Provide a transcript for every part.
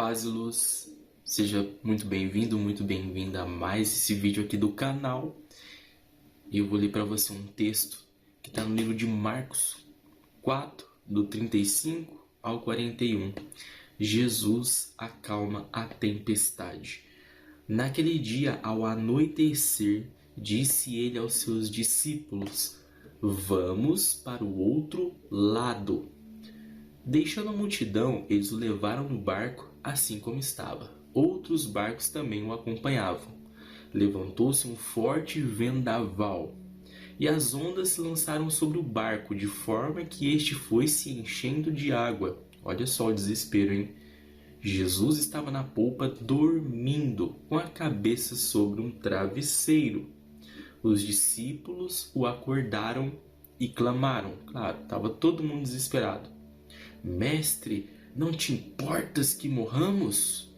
Paz e luz, seja muito bem-vindo, muito bem-vinda a mais esse vídeo aqui do canal. Eu vou ler para você um texto que está no livro de Marcos 4, do 35 ao 41. Jesus acalma a tempestade. Naquele dia, ao anoitecer, disse ele aos seus discípulos: Vamos para o outro lado. Deixando a multidão, eles o levaram no barco assim como estava. Outros barcos também o acompanhavam. Levantou-se um forte vendaval, e as ondas se lançaram sobre o barco, de forma que este foi se enchendo de água. Olha só o desespero, hein? Jesus estava na polpa dormindo, com a cabeça sobre um travesseiro. Os discípulos o acordaram e clamaram. Claro, estava todo mundo desesperado. Mestre, não te importas que morramos?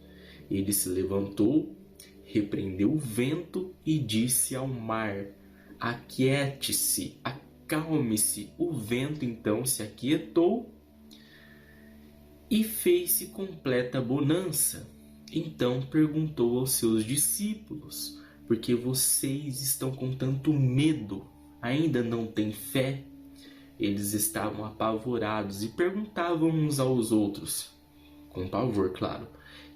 Ele se levantou, repreendeu o vento e disse ao mar: Aquiete-se, acalme-se. O vento então se aquietou e fez-se completa bonança. Então perguntou aos seus discípulos: Por que vocês estão com tanto medo? Ainda não têm fé? Eles estavam apavorados e perguntavam uns aos outros, com pavor, claro: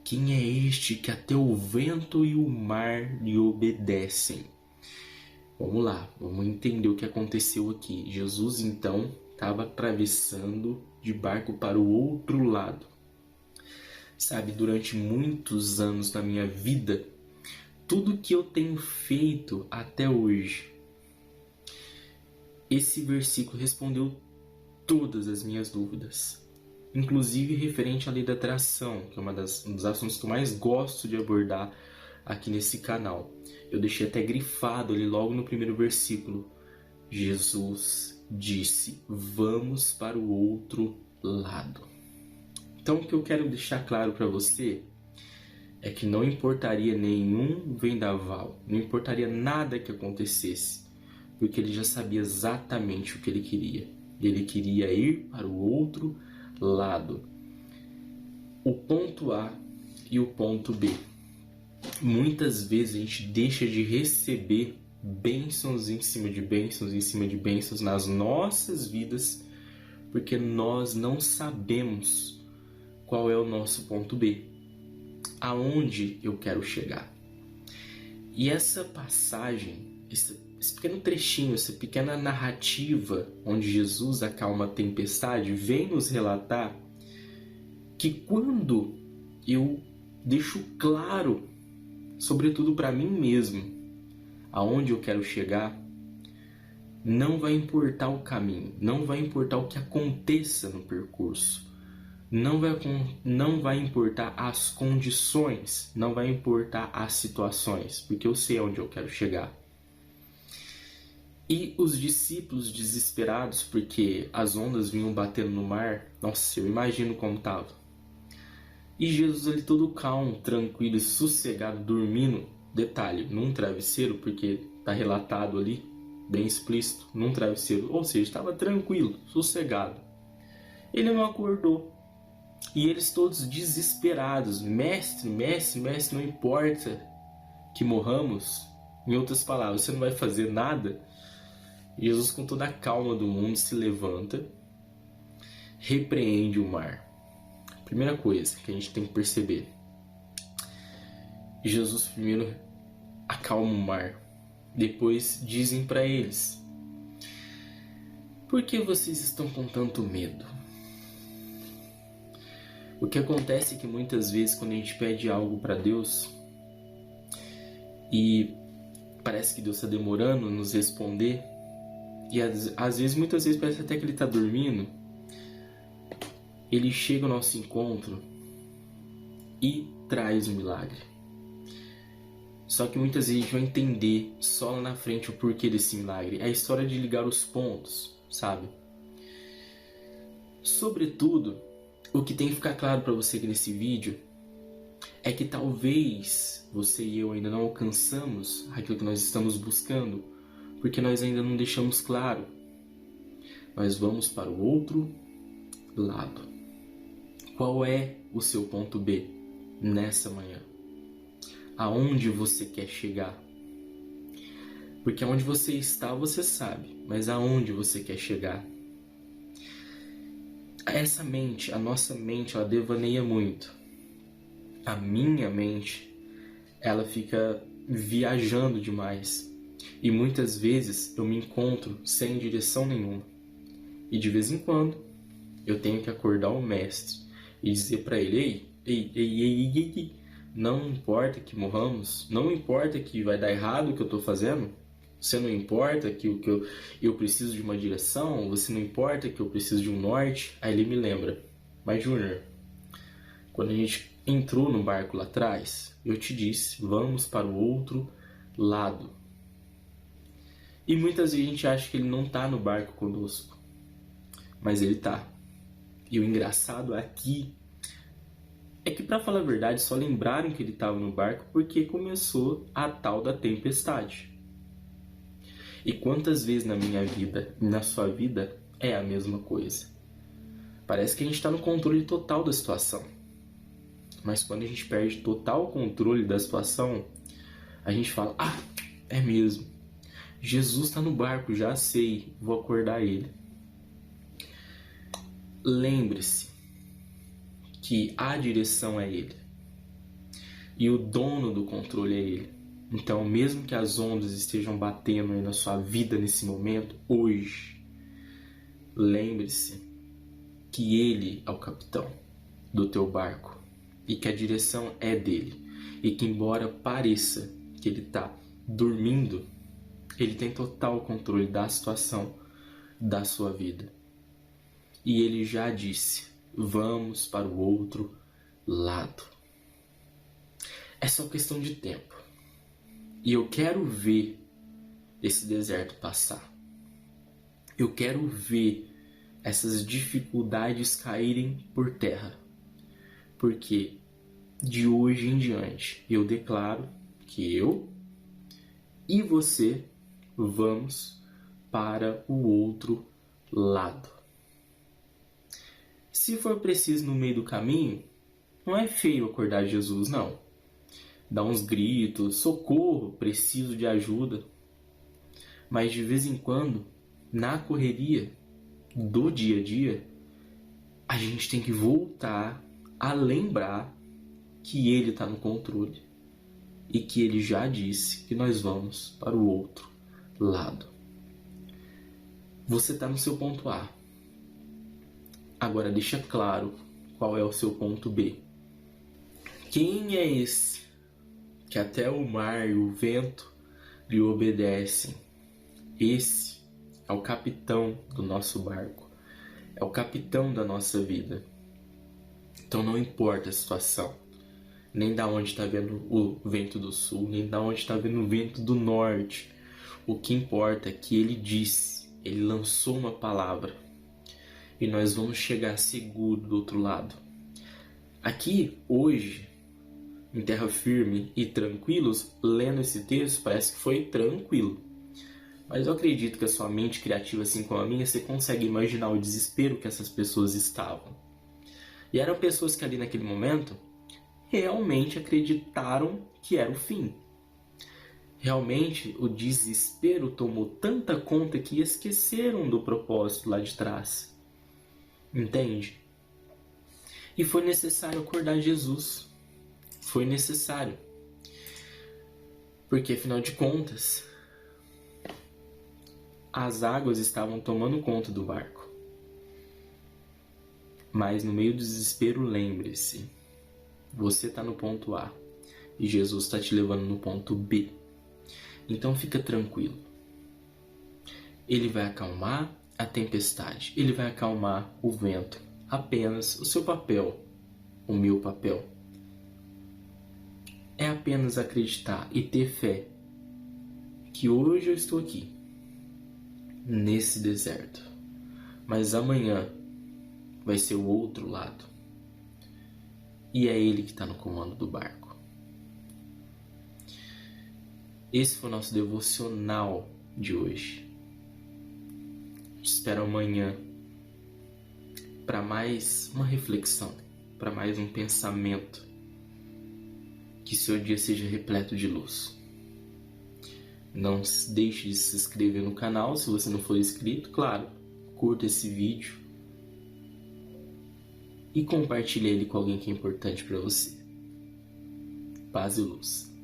Quem é este que até o vento e o mar lhe obedecem? Vamos lá, vamos entender o que aconteceu aqui. Jesus então estava atravessando de barco para o outro lado. Sabe, durante muitos anos da minha vida, tudo que eu tenho feito até hoje, esse versículo respondeu todas as minhas dúvidas, inclusive referente à lei da atração, que é um dos assuntos que eu mais gosto de abordar aqui nesse canal. Eu deixei até grifado ali logo no primeiro versículo. Jesus disse: Vamos para o outro lado. Então o que eu quero deixar claro para você é que não importaria nenhum vendaval, não importaria nada que acontecesse, porque ele já sabia exatamente o que ele queria. Ele queria ir para o outro lado. O ponto A e o ponto B. Muitas vezes a gente deixa de receber bênçãos em cima de bênçãos, em cima de bênçãos nas nossas vidas, porque nós não sabemos qual é o nosso ponto B. Aonde eu quero chegar. E essa passagem, esse pequeno trechinho, essa pequena narrativa onde Jesus acalma a tempestade, vem nos relatar que quando eu deixo claro, sobretudo para mim mesmo, aonde eu quero chegar, não vai importar o caminho, não vai importar o que aconteça no percurso, não vai importar as condições, não vai importar as situações, porque eu sei aonde eu quero chegar. E os discípulos desesperados, porque as ondas vinham batendo no mar, nossa, eu imagino como estava. E Jesus ali todo calmo, tranquilo e sossegado, dormindo, detalhe, num travesseiro, porque está relatado ali, bem explícito, num travesseiro, ou seja, estava tranquilo, sossegado. Ele não acordou. E eles todos desesperados: Mestre, mestre, mestre, não importa que morramos. Em outras palavras, você não vai fazer nada? Jesus, com toda a calma do mundo, se levanta, repreende o mar. Primeira coisa que a gente tem que perceber: Jesus primeiro acalma o mar. Depois dizem para eles: Por que vocês estão com tanto medo? O que acontece é que muitas vezes quando a gente pede algo para Deus e parece que Deus está demorando a nos responder, e às vezes, muitas vezes parece até que Ele está dormindo, Ele chega ao nosso encontro e traz um milagre. Só que muitas vezes a gente vai entender só lá na frente o porquê desse milagre. É a história de ligar os pontos, sabe? Sobretudo, o que tem que ficar claro para você aqui nesse vídeo é que talvez você e eu ainda não alcançamos aquilo que nós estamos buscando, porque nós ainda não deixamos claro. Nós vamos para o outro lado. Qual é o seu ponto B? nessa manhã? Aonde você quer chegar? Porque aonde você está, você sabe, mas aonde você quer chegar? Essa mente, a nossa mente, ela devaneia muito. A minha mente, ela fica viajando demais. E muitas vezes eu me encontro sem direção nenhuma. E de vez em quando eu tenho que acordar o mestre e dizer para ele: ei, não importa que morramos, não importa que vai dar errado o que eu estou fazendo, você não importa que eu preciso de uma direção, você não importa que eu preciso de um norte. Aí ele me lembra: mas Júnior, quando a gente entrou no barco lá atrás, eu te disse, vamos para o outro lado. E muitas vezes a gente acha que ele não está no barco conosco, mas ele está. E o engraçado aqui é que, para falar a verdade, só lembraram que ele estava no barco porque começou a tal da tempestade. E quantas vezes na minha vida e na sua vida é a mesma coisa? Parece que a gente está no controle total da situação. Mas quando a gente perde total controle da situação, a gente fala: ah, é mesmo. Jesus está no barco, já sei, vou acordar ele. Lembre-se que a direção é ele. E o dono do controle é ele. Então, mesmo que as ondas estejam batendo aí na sua vida nesse momento, hoje, lembre-se que ele é o capitão do teu barco e que a direção é dele. E que embora pareça que ele está dormindo, ele tem total controle da situação da sua vida. E ele já disse: vamos para o outro lado. É só questão de tempo. E eu quero ver esse deserto passar. Eu quero ver essas dificuldades caírem por terra. Porque de hoje em diante eu declaro que eu e você vamos para o outro lado. Se for preciso no meio do caminho, não é feio acordar Jesus, não. Dar uns gritos, socorro, preciso de ajuda. Mas de vez em quando, na correria do dia a dia, a gente tem que voltar a lembrar que ele está no controle e que ele já disse que nós vamos para o outro lado. Você está no seu ponto A. Agora deixa claro qual é o seu ponto B. Quem é esse que até o mar e o vento lhe obedecem? Esse é o capitão do nosso barco. É o capitão da nossa vida. Então não importa a situação. Nem da onde está vendo o vento do sul, nem da onde está vendo o vento do norte. O que importa é que ele disse, ele lançou uma palavra. E nós vamos chegar seguro do outro lado. Aqui, hoje, em terra firme e tranquilos, lendo esse texto, parece que foi tranquilo. Mas eu acredito que a sua mente criativa, assim como a minha, você consegue imaginar o desespero que essas pessoas estavam. E eram pessoas que ali naquele momento realmente acreditaram que era o fim. Realmente o desespero tomou tanta conta que esqueceram do propósito lá de trás. Entende? E foi necessário acordar Jesus. Foi necessário. Porque afinal de contas, as águas estavam tomando conta do barco. Mas no meio do desespero, lembre-se, você está no ponto A e Jesus está te levando no ponto B. Então fica tranquilo. Ele vai acalmar a tempestade, ele vai acalmar o vento. Apenas o seu papel, o meu papel, é apenas acreditar e ter fé que hoje eu estou aqui, nesse deserto, mas amanhã vai ser o outro lado. E é ele que está no comando do barco. Esse foi o nosso devocional de hoje. Te espero amanhã para mais uma reflexão, para mais um pensamento Que seu dia seja repleto de luz. Não deixe de se inscrever no canal se você não for inscrito, claro. Curta esse vídeo e compartilhe ele com alguém que é importante para você. Paz e luz.